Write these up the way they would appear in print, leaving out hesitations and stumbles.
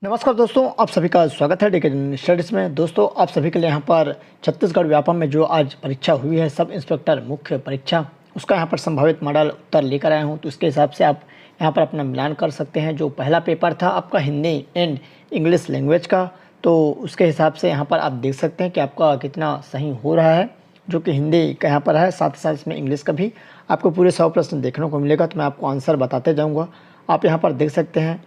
नमस्कार दोस्तों, आप सभी का स्वागत है डेकेन स्टडीज़ में। दोस्तों, आप सभी के लिए यहाँ पर छत्तीसगढ़ व्यापम में जो आज परीक्षा हुई है, सब इंस्पेक्टर मुख्य परीक्षा, उसका यहाँ पर संभावित मॉडल उत्तर लेकर आया हूँ। तो इसके हिसाब से आप यहाँ पर अपना मिलान कर सकते हैं। जो पहला पेपर था आपका हिंदी एंड इंग्लिश लैंग्वेज का, तो उसके हिसाब से यहाँ पर आप देख सकते हैं कि आपका कितना सही हो रहा है। जो कि हिंदी का यहाँ पर है, साथ ही साथ इसमें इंग्लिश का भी आपको पूरे 100 प्रश्न देखने को मिलेगा। तो मैं आपको आंसर बताते जाऊँगा, आप यहाँ पर देख सकते हैं।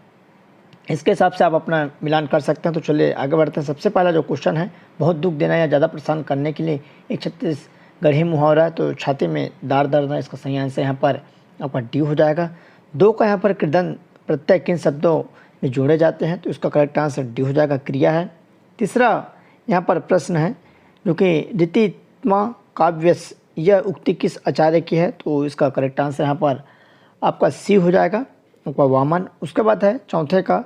इसके हिसाब से आप अपना मिलान कर सकते हैं। तो चलिए आगे बढ़ते हैं। सबसे पहला जो क्वेश्चन है, बहुत दुख देना या ज़्यादा परेशान करने के लिए एक छत्तीसगढ़ी मुहावरा है। तो छाती में दार दर्द है, इसका सही आंसर यहाँ पर आपका डी हो जाएगा। दो का यहाँ पर कृदंत प्रत्यय किन शब्दों में जोड़े जाते हैं, तो इसका करेक्ट आंसर डी हो जाएगा, क्रिया है। तीसरा यहाँ पर प्रश्न है जो कि ऋतित्मा काव्यस, यह उक्ति किस आचार्य की है, तो इसका करेक्ट आंसर यहाँ पर आपका सी हो जाएगा, आपका वामन। उसके बाद है चौथे का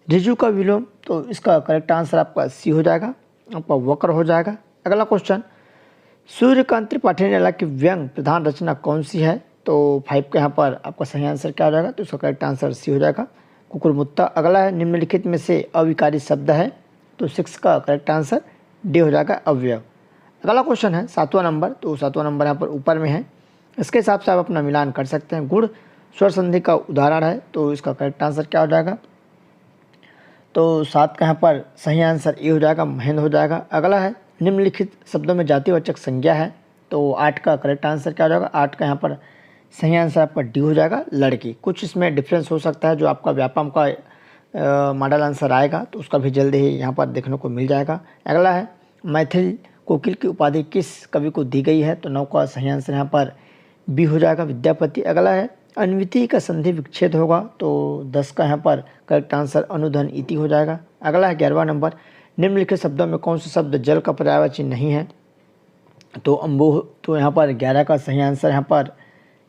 ऋजु का विलोम, तो इसका करेक्ट आंसर आपका सी हो जाएगा, आपका वक्र हो जाएगा। अगला क्वेश्चन, सूर्यकांत त्रिपाठी नेला की व्यंग प्रधान रचना कौन सी है, तो 5 के यहाँ पर आपका सही आंसर क्या हो जाएगा, तो इसका करेक्ट आंसर सी हो जाएगा, कुकुरमुत्ता। अगला है निम्नलिखित में से अविकारी शब्द है, तो 6 का करेक्ट आंसर डी हो जाएगा, अवयव। अगला क्वेश्चन है 7वां नंबर, तो 7वां नंबर यहाँ पर ऊपर में है। इसके हिसाब से आप अपना मिलान कर सकते हैं। गुण स्वर संधि का उदाहरण है, तो इसका करेक्ट आंसर क्या हो जाएगा, तो 7 का यहाँ पर सही आंसर ए हो जाएगा, महेंद्र हो जाएगा। अगला है निम्नलिखित शब्दों में जातिवाचक संज्ञा है, तो 8 का करेक्ट आंसर क्या हो जाएगा, 8 का यहाँ पर सही आंसर आपका डी हो जाएगा, लड़की। कुछ इसमें डिफरेंस हो सकता है, जो आपका व्यापम का मॉडल आंसर आएगा तो उसका भी जल्द ही यहाँ पर देखने को मिल जाएगा। अगला है मैथिल कोकिल की उपाधि किस कवि को दी गई है, तो 9 का सही आंसर यहाँ पर बी हो जाएगा, विद्यापति। अगला है अन्विति का संधि विच्छेद होगा, तो 10 का यहाँ पर करेक्ट आंसर अनुधन इति हो जाएगा। अगला है 11वां नंबर, निम्नलिखित शब्दों में कौन सा शब्द जल का पर्यायवाची नहीं है, तो अम्बोह, तो यहाँ पर 11 का सही आंसर यहाँ पर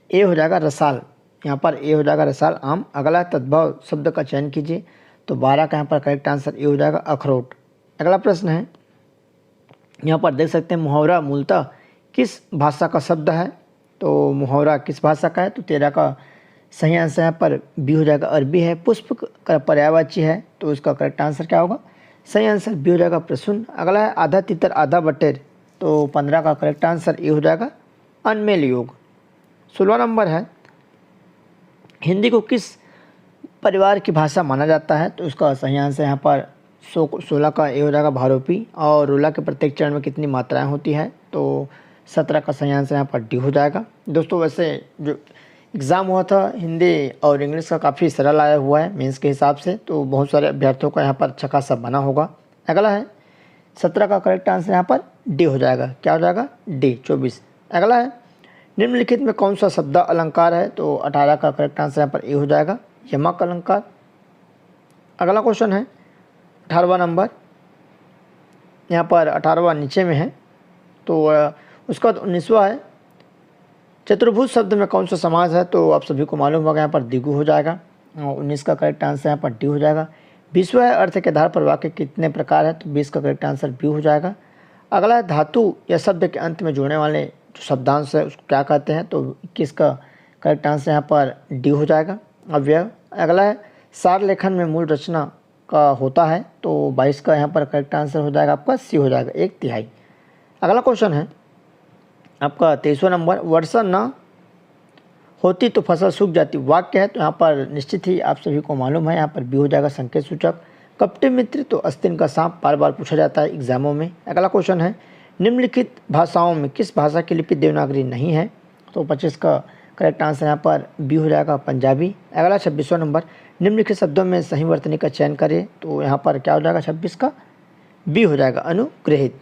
ए हो जाएगा, रसाल। यहाँ पर ए हो जाएगा, रसाल, आम। अगला है तद्भव शब्द का चयन कीजिए, तो 12 का यहाँ पर करेक्ट आंसर ए हो जाएगा, अखरोट। अगला प्रश्न है, यहाँ पर देख सकते हैं मुहावरा मूलतः किस भाषा का शब्द है, तो मुहावरा किस भाषा का है, तो 13 का सही आंसर यहाँ पर बी हो जाएगा, अरबी है। पुष्प का पर्यायवाची है, तो इसका करेक्ट आंसर क्या होगा, सही आंसर बी हो जाएगा, प्रसून। अगला है आधा तितर आधा बटेर, तो 15 का करेक्ट आंसर ए हो जाएगा, अनमेल योग। 16वां नंबर है, हिंदी को किस परिवार की भाषा माना जाता है, तो इसका सही आंसर यहाँ पर 16 का ए हो जाएगा, भारोपी। और रोला के प्रत्येक चरण में कितनी मात्राएं होती है, तो 17 का सही आंसर यहाँ पर डी हो जाएगा। दोस्तों, वैसे जो एग्ज़ाम हुआ था हिंदी और इंग्लिश का, काफ़ी सरल आया हुआ है मेंस के हिसाब से, तो बहुत सारे अभ्यर्थियों का यहाँ पर अच्छा खासा बना होगा। अगला है 17 का करेक्ट आंसर यहाँ पर डी हो जाएगा, क्या हो जाएगा, डी, 24। अगला है निम्नलिखित में कौन सा शब्द अलंकार है, तो 18 का करेक्ट आंसर यहाँ पर ए हो जाएगा, यमक अलंकार। अगला क्वेश्चन है 18वां नंबर, यहाँ पर 18वां नीचे में है, तो उसका 19वां है, चतुर्भुज शब्द में कौन सा समास है, तो आप सभी को मालूम होगा, यहाँ पर दिगु हो जाएगा, 19 का करेक्ट आंसर यहाँ पर डी हो जाएगा। 20वां है अर्थ के आधार पर वाक्य कितने प्रकार है, तो 20 का करेक्ट आंसर बी हो जाएगा। अगला है धातु या शब्द के अंत में जोड़ने वाले जो शब्दांश है उसको क्या कहते हैं, तो 21 का करेक्ट आंसर यहाँ पर डी हो जाएगा, अव्यय। अगला है सार लेखन में मूल रचना का होता है, तो 22 का यहाँ पर करेक्ट आंसर हो जाएगा आपका सी हो जाएगा, 1/3। अगला क्वेश्चन है आपका 23वां नंबर, वर्षा न होती तो फसल सूख जाती वाक्य है, तो यहाँ पर निश्चित ही आप सभी को मालूम है, यहाँ पर बी हो जाएगा, संकेत सूचक। कपटे मित्र तो अस्तिन का सांप, बार बार पूछा जाता है एग्जामों में। अगला क्वेश्चन है, निम्नलिखित भाषाओं में किस भाषा की लिपि देवनागरी नहीं है, तो 25 का करेक्ट आंसर यहाँ पर बी हो जाएगा, पंजाबी। अगला 26वां नंबर, निम्नलिखित शब्दों में सही वर्तनी का चयन करें, तो यहाँ पर क्या हो जाएगा, 26 का बी हो जाएगा, अनुग्रहित।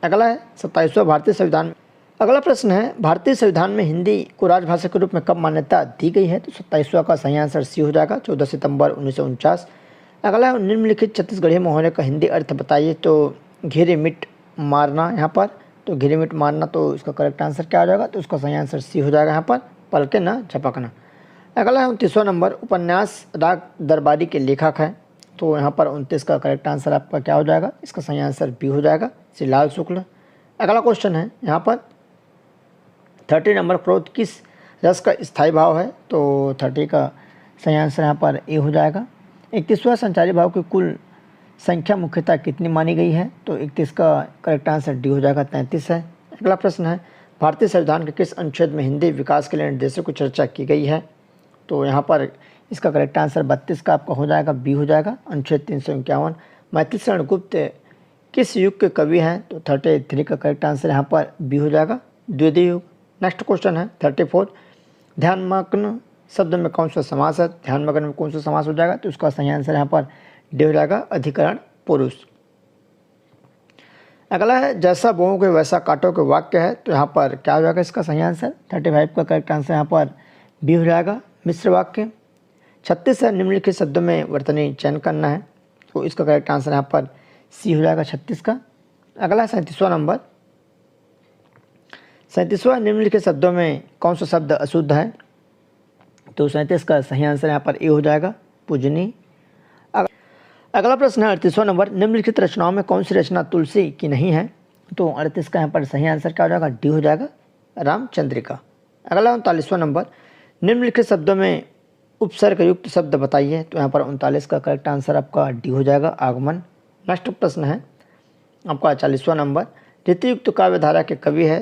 अगला है 27वां, भारतीय संविधान। अगला प्रश्न है, भारतीय संविधान में हिंदी को राजभाषा के रूप में कब मान्यता दी गई है, तो 27वां का सही आंसर सी हो जाएगा, 14 सितंबर 1949। अगला है निम्नलिखित छत्तीसगढ़ी मुहावरे का हिंदी अर्थ बताइए, तो घेरे मिट मारना, यहाँ पर तो घेरे मिट मारना, तो इसका करेक्ट आंसर क्या हो जाएगा, तो उसका सही आंसर सी हो जाएगा, यहाँ पर पलके न झपकना। अगला है 29वां नंबर, उपन्यास राग दरबारी के लेखक हैं, तो यहाँ पर 29 का करेक्ट आंसर आपका क्या हो जाएगा, इसका सही आंसर बी हो जाएगा, श्री लाल शुक्ल। अगला क्वेश्चन है यहाँ पर 30 नंबर, क्रोध किस रस का स्थायी भाव है, तो 30 का सही आंसर यहाँ पर ए हो जाएगा। 31वां संचारी भाव के कुल संख्या मुख्यतः कितनी मानी गई है? तो 31 का करेक्ट आंसर डी हो जाएगा, 33 है। अगला प्रश्न है, भारतीय संविधान के किस अनुच्छेद में हिंदी विकास के लिए निर्देशों की चर्चा की गई है? तो यहाँ पर इसका करेक्ट आंसर 32 का आपका हो जाएगा, बी हो जाएगा, अनुच्छेद 351। मैथिली शरण गुप्त किस युग के कवि हैं? तो 33 का करेक्ट आंसर यहाँ पर बी हो जाएगा, द्वितीय युग। नेक्स्ट क्वेश्चन है 34, ध्यानमग्न शब्द में कौन सा समास है? ध्यानमग्न में कौन सा समास हो जाएगा? तो उसका सही आंसर यहाँ पर डी हो जाएगा, अधिकरण पुरुष। अगला है, जैसा बोओगे वैसा काटोगे वाक्य है, तो यहाँ पर क्या हो जाएगा इसका सही आंसर? 35 का करेक्ट आंसर यहाँ पर बी हो जाएगा, मिश्र वाक्य। 36 है, निम्नलिखित शब्दों में वर्तनी चयन करना है, तो इसका करेक्ट आंसर यहाँ पर सी हो जाएगा, 36 का। अगला 37वां नंबर, 37वां, निम्नलिखित शब्दों में कौन सा शब्द अशुद्ध है? तो 37 का सही आंसर यहाँ पर ए हो जाएगा, पूजनी। अगला प्रश्न है 38वां नंबर, निम्नलिखित रचनाओं में कौन सी रचना तुलसी की नहीं है? तो 38 का यहाँ पर सही आंसर क्या हो जाएगा? डी हो जाएगा, रामचंद्रिका। अगला 39वां नंबर, निम्नलिखित शब्दों में उपसर्ग युक्त शब्द बताइए, तो यहाँ पर 39 का करेक्ट आंसर आपका डी हो जाएगा, आगमन। नेक्स्ट प्रश्न है आपका 40वां नंबर, रीतियुक्त काव्य धारा के कवि है,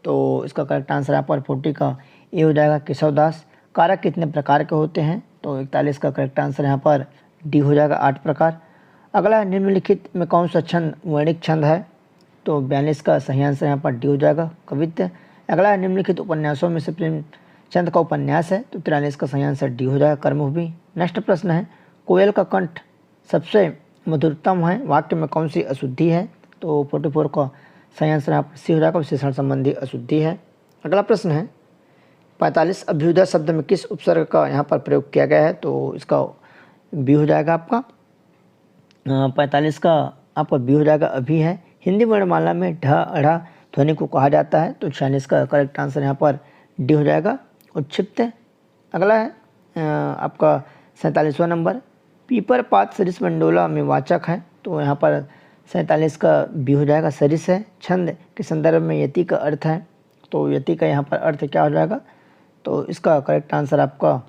तो इसका करेक्ट आंसर यहाँ पर 40 का ए हो जाएगा, केशवदास। कारक कितने प्रकार के होते हैं? तो 41 का करेक्ट आंसर यहाँ पर डी हो जाएगा, 8 प्रकार। अगला, निम्नलिखित में कौन सा छंद वर्णिक छंद है? तो 42 का सही आंसर यहाँ पर डी हो जाएगा, कवित्व। अगला, निम्नलिखित उपन्यासों में से प्रेमचंद का उपन्यास है, तो 43 का सही आंसर डी हो जाएगा, कर्मभूमि। नेक्स्ट प्रश्न है, कोयल का कंठ सबसे मधुरतम है, वाक्य में कौन सी अशुद्धि है? तो 44 का सही आंसर यहाँ पर सी हो जाएगा, विशेषण संबंधी अशुद्धि है। अगला प्रश्न है 45, अभ्युदय शब्द में किस उपसर्ग का यहाँ पर प्रयोग किया गया है? तो इसका बी हो जाएगा आपका 45 का आपका बी हो जाएगा, अभी है। हिंदी वर्णमाला में ढ अढ़ा ध्वनि को कहा जाता है, तो 46 का करेक्ट आंसर यहाँ पर डी हो जाएगा, उत्क्षिप्त। अगला है आपका 47वां नंबर, पीपर पात सरिस मंडोला में वाचक है, तो यहाँ पर 47 का बी हो जाएगा, सरिस है। छंद के संदर्भ में यति का अर्थ है, तो यति का यहाँ पर अर्थ क्या हो जाएगा? तो इसका करेक्ट आंसर आपका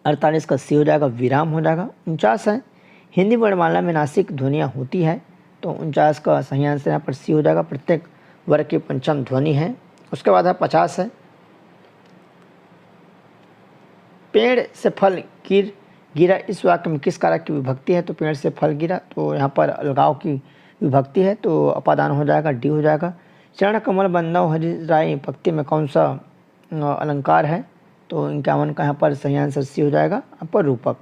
48 का सी हो जाएगा, विराम हो जाएगा। 49 है, हिंदी वर्णमाला में नासिक ध्वनियाँ होती है, तो 49 का सही आंसर यहाँ पर सी हो जाएगा, प्रत्येक वर्ग की पंचम ध्वनि है। उसके बाद है 50 है, पेड़ से फल गिरा इस वाक्य में किस कारक की विभक्ति है? तो पेड़ से फल गिरा, तो यहाँ पर अलगाव की विभक्ति है, तो अपादान हो जाएगा, डी हो जाएगा। चरण कमल बंदव हरि राय भक्ति में कौन सा अलंकार है? तो 51 का यहाँ पर सही आंसर सी हो जाएगा, अपर रूपक।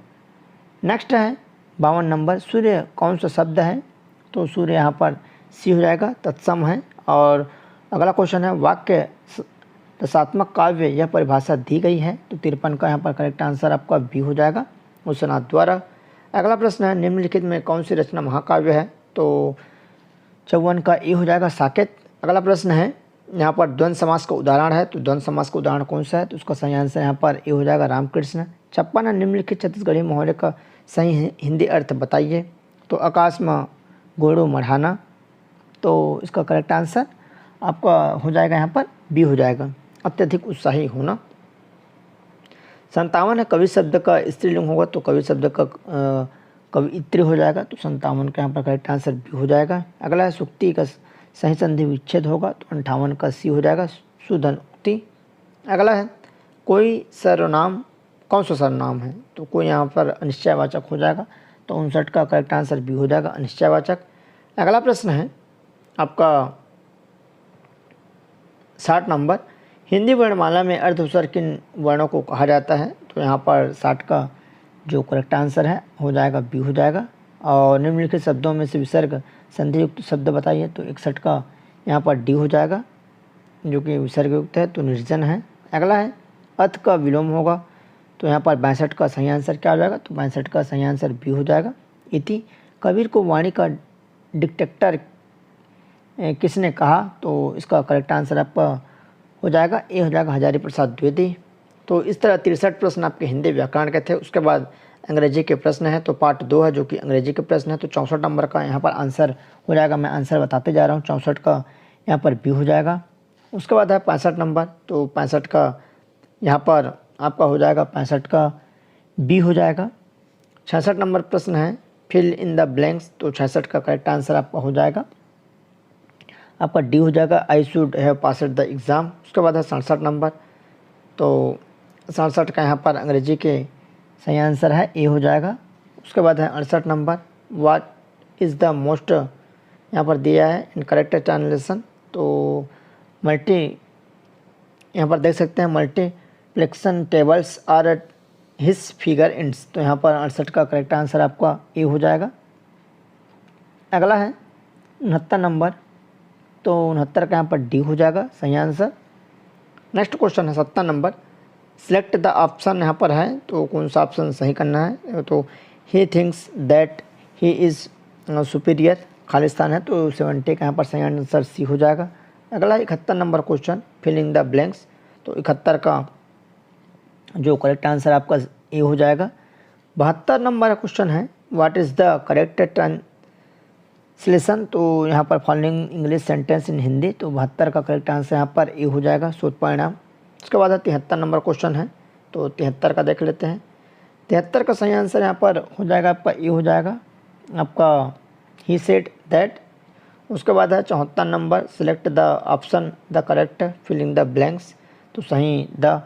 नेक्स्ट है 52 नंबर, सूर्य कौन सा शब्द है? तो सूर्य यहाँ पर सी हो जाएगा, तत्सम है। और अगला क्वेश्चन है, वाक्य रसात्मक काव्य यह परिभाषा दी गई है, तो 53 का यहाँ पर करेक्ट आंसर आपका बी हो जाएगा, उसनाथ द्वारा। अगला प्रश्न है, निम्नलिखित में कौन सी रचना महाकाव्य है? तो 54 का ए हो जाएगा, साकेत। अगला प्रश्न है, यहाँ पर द्वंद्व समास का उदाहरण है, तो द्वंद्व समास का उदाहरण कौन सा है? तो उसका सही आंसर यहाँ पर ए हो जाएगा, रामकृष्ण। 56, निम्नलिखित छत्तीसगढ़ी मुहावरे का सही हिंदी अर्थ बताइए, तो आकाश में घोड़ों मढ़ाना, तो इसका करेक्ट आंसर आपका हो जाएगा यहाँ पर बी हो जाएगा, अत्यधिक उत्साही होना। 57 है, कवि शब्द का स्त्रीलिंग होगा, तो कवि शब्द का कवियत्री हो जाएगा, तो 57 का यहाँ पर करेक्ट आंसर बी हो जाएगा। अगला है, सुक्ति का सही संधि विच्छेद होगा, तो 58 का सी हो जाएगा, सुधन उक्ति। अगला है, कोई सर्वनाम कौन सा सर्वनाम है? तो कोई यहाँ पर अनिश्चयवाचक हो जाएगा, तो 59 का करेक्ट आंसर बी हो जाएगा, अनिश्चयवाचक। अगला प्रश्न है आपका 60 नंबर, हिंदी वर्णमाला में अर्धउस्वर किन वर्णों को कहा जाता है? तो यहाँ पर 60 का जो करेक्ट आंसर है हो जाएगा बी हो जाएगा। और निम्नलिखित शब्दों में से विसर्ग संधि युक्त शब्द बताइए, तो 61 का यहाँ पर डी हो जाएगा, जो कि विसर्ग युक्त है, तो निर्जन है। अगला है, अथ का विलोम होगा, तो यहाँ पर 62 का सही आंसर क्या हो जाएगा? तो 62 का सही आंसर बी हो जाएगा, इति। कबीर को वाणी का डिक्टेटर किसने कहा? तो इसका करेक्ट आंसर आपका हो जाएगा ए हो जाएगा, हजारी प्रसाद द्विवेदी। तो इस तरह 63 प्रश्न आपके हिंदी व्याकरण के थे। उसके बाद अंग्रेजी के प्रश्न है, तो पार्ट 2 है जो कि अंग्रेजी के प्रश्न है, तो 64 नंबर का यहाँ पर आंसर हो जाएगा, मैं आंसर बताते जा रहा हूँ। 64 का यहाँ पर बी हो जाएगा। उसके बाद है 65 नंबर, तो 65 का यहाँ पर आपका हो जाएगा, 65 का बी हो जाएगा। 66 नंबर प्रश्न है, फिल इन द ब्लैंक्स, तो 66 का करेक्ट आंसर आपका हो जाएगा, आपका डी हो जाएगा, I should have passed the exam. उसके बाद है 67 नंबर, तो 67 का यहाँ पर अंग्रेजी के सही आंसर है ए हो जाएगा। उसके बाद है 68 नंबर, व्हाट इज़ द मोस्ट, यहाँ पर दिया है इन करेक्ट ट्रांसलेशन, तो मल्टी, यहाँ पर देख सकते हैं multiplication tables are his figure ends, तो यहाँ पर 68 का करेक्ट आंसर आपका ए हो जाएगा। अगला है 69 नंबर, तो 69 का यहाँ पर डी हो जाएगा सही आंसर। नेक्स्ट क्वेश्चन है 70 नंबर, सिलेक्ट द ऑप्शन, यहाँ पर है तो कौन सा ऑप्शन सही करना है, तो he thinks that he is superior, Khalistan है, तो 70 का यहाँ पर सही आंसर सी हो जाएगा। अगला 71 number question, fill in the blanks, तो 71 का जो करेक्ट आंसर आपका ए हो जाएगा। 72 नंबर क्वेश्चन है, what is the correct translation, तो यहाँ पर following English sentence in Hindi, तो 72 का करेक्ट आंसर यहाँ पर ए हो जाएगा, शोध परिणाम। उसके बाद 73 नंबर क्वेश्चन है, तो 73 का देख लेते हैं। 73 का सही आंसर यहाँ पर हो जाएगा आपका ए हो जाएगा, आपका ही सेड दैट। उसके बाद है 74 number, select the option the correct filling the blanks, तो सही the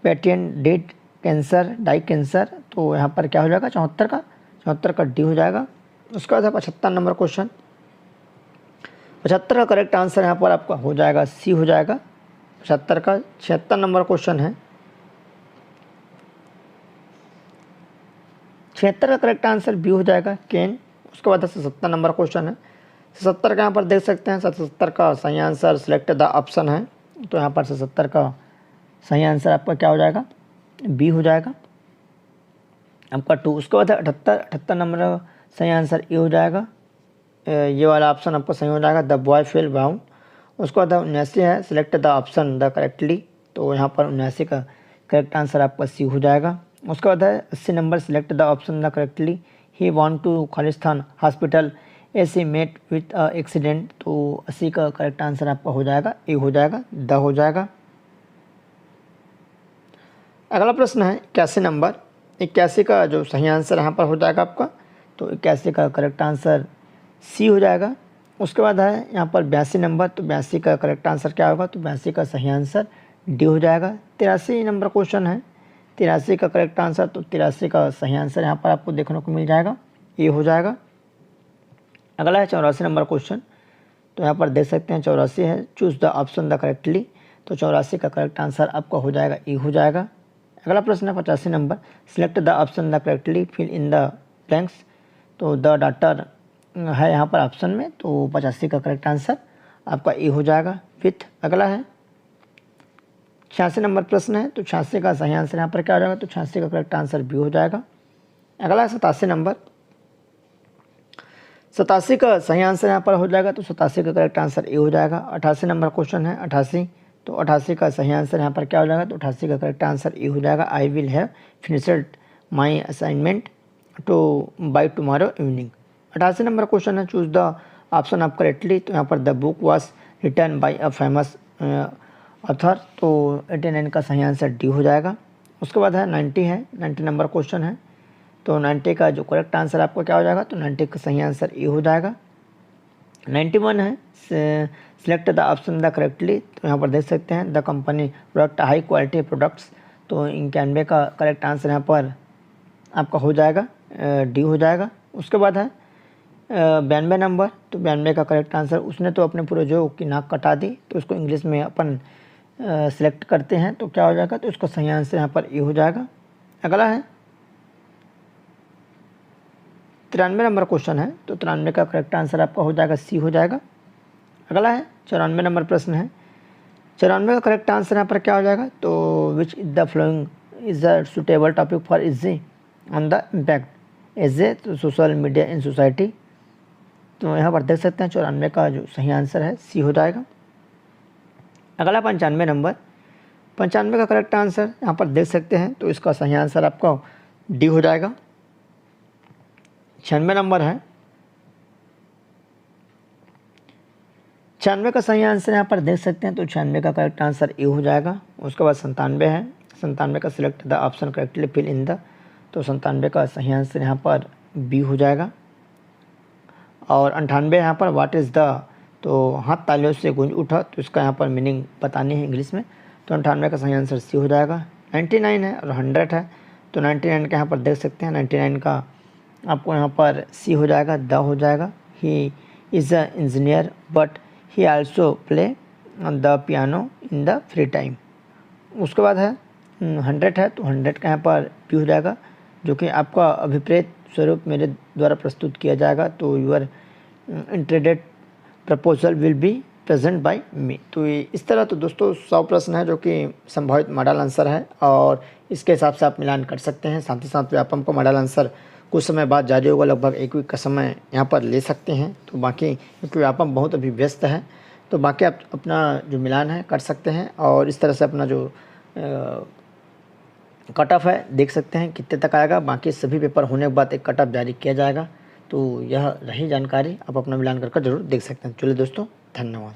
patent date cancer die cancer, तो यहाँ पर क्या हो जाएगा 74 का डी हो जाएगा। उसके बाद है 75 नंबर क्वेश्चन, 75 का करेक्ट आंसर यहाँ पर आपका हो जाएगा सी हो जाएगा 75 का। 76 नंबर क्वेश्चन है, 76 का करेक्ट आंसर बी हो जाएगा कैन। उसके बाद 77 नंबर क्वेश्चन है, 77 का यहाँ पर देख सकते हैं 77 का सही आंसर सिलेक्ट द ऑप्शन है, तो यहाँ पर 77 का सही आंसर आपका क्या हो जाएगा, बी हो जाएगा आपका 2। उसके बाद 78 नंबर सही आंसर ए हो जाएगा, ये वाला ऑप्शन आपका सही हो जाएगा, द बॉय फेल डाउन। उसके बाद 79 है, select the option the correctly, तो यहाँ पर 79 का करेक्ट आंसर आपका सी हो जाएगा। उसके बाद है 80 number, select the option the correctly, ही want to Khalistan hospital as met with accident, तो 80 का करेक्ट आंसर आपका हो जाएगा ए हो जाएगा, द हो जाएगा। अगला प्रश्न है 81 नंबर, 81 का जो सही आंसर यहाँ पर हो जाएगा आपका, तो 81 का करेक्ट आंसर सी हो जाएगा। उसके बाद है यहाँ पर 82 नंबर, तो 82 का करेक्ट आंसर क्या होगा, तो 82 का सही आंसर डी हो जाएगा। 83 नंबर क्वेश्चन है, 83 का करेक्ट आंसर, तो 83 का सही आंसर यहाँ पर आपको देखने को मिल जाएगा, ए हो जाएगा। अगला है 84 नंबर क्वेश्चन, तो यहाँ पर देख सकते हैं 84 है, choose the option the correctly, तो 84 का करेक्ट आंसर आपका हो जाएगा ए हो जाएगा। अगला प्रश्न है 85 number, select the option the correctly fill in the blanks, तो द डॉटर है यहाँ पर ऑप्शन में, तो 85 का करेक्ट आंसर आपका ए हो जाएगा विथ। अगला है 86 नंबर प्रश्न है, तो 86 का सही आंसर यहाँ पर क्या हो जाएगा, तो 86 का करेक्ट आंसर बी हो जाएगा। अगला है 87 नंबर, 87 का सही आंसर यहाँ पर हो जाएगा, तो 87 का करेक्ट आंसर ए हो जाएगा। 88 नंबर क्वेश्चन है 88, तो 88 का सही आंसर यहाँ पर क्या हो जाएगा, तो 88 का करेक्ट आंसर ए हो जाएगा, I will have finished my assignment to by tomorrow evening. 88 number question है, choose the option of correctly, तो यहाँ पर the book was written by a famous author, तो 89 का सही आंसर डी हो जाएगा। उसके बाद है 90 नंबर क्वेश्चन है, तो 90 का जो करेक्ट आंसर आपको क्या हो जाएगा, तो 90 का सही आंसर ए हो जाएगा। 91 है, select the option the correctly, तो यहाँ पर देख सकते हैं the company product high quality products, तो 91 का करेक्ट आंसर यहाँ पर आपका हो जाएगा डी हो जाएगा। उसके बाद है 92 नंबर, तो 92 का करेक्ट आंसर, उसने तो अपने पूरे जो की नाक कटा दी, तो उसको इंग्लिश में अपन सिलेक्ट करते हैं, तो क्या हो जाएगा, तो इसका सही आंसर यहाँ पर ए हो जाएगा। अगला है 93 नंबर क्वेश्चन है, तो 93 का करेक्ट आंसर आपका हो जाएगा सी हो जाएगा। अगला है 94 नंबर प्रश्न है, 94 का करेक्ट आंसर यहाँ पर क्या हो जाएगा, तो which is the following is a suitable topic for essay on the impact as a social media in society, तो यहाँ पर देख सकते हैं 94 का जो सही आंसर है सी हो जाएगा। अगला 95 नंबर, 95 का करेक्ट आंसर यहाँ पर देख सकते हैं, तो इसका सही आंसर आपका डी हो जाएगा। 96 नंबर है, 96 का सही आंसर यहाँ पर देख सकते हैं, तो 96 का करेक्ट आंसर ए हो जाएगा। उसके बाद 97 है, 97 का select the option correctly fill in the, तो 97 का सही आंसर यहाँ पर बी हो जाएगा। और 98 यहाँ पर व्हाट इज़ द, तो हाथ तालियों से गूंज उठा, तो इसका यहाँ पर मीनिंग बतानी है इंग्लिश में, तो 98 का सही आंसर सी हो जाएगा। 99 है और 100 है, तो 99 का यहाँ पर देख सकते हैं, 99 का आपको यहाँ पर सी हो जाएगा, द हो जाएगा। He is a engineer but he also play the piano in the free time. उसके बाद है 100 है, तो 100 का यहाँ पर पी हो जाएगा, जो कि आपका अभिप्रेत स्वरूप मेरे द्वारा प्रस्तुत किया जाएगा, तो your intended proposal will be present by me. तो इस तरह तो दोस्तों 100 प्रश्न है जो कि संभावित मॉडल आंसर है, और इसके हिसाब से आप मिलान कर सकते हैं। साथ ही साथ व्यापम को मॉडल आंसर कुछ समय बाद जारी होगा, लगभग एक वीक का समय यहाँ पर ले सकते हैं। तो बाकी क्योंकि व्यापम बहुत अभी व्यस्त है, तो बाकी आप अपना जो मिलान है कर सकते हैं, और इस तरह से अपना जो कट ऑफ है देख सकते हैं कितने तक आएगा। बाकी सभी पेपर होने के बाद एक कट ऑफ जारी किया जाएगा। तो यह रही जानकारी, आप अपना मिलान कर जरूर देख सकते हैं। चलिए दोस्तों, धन्यवाद।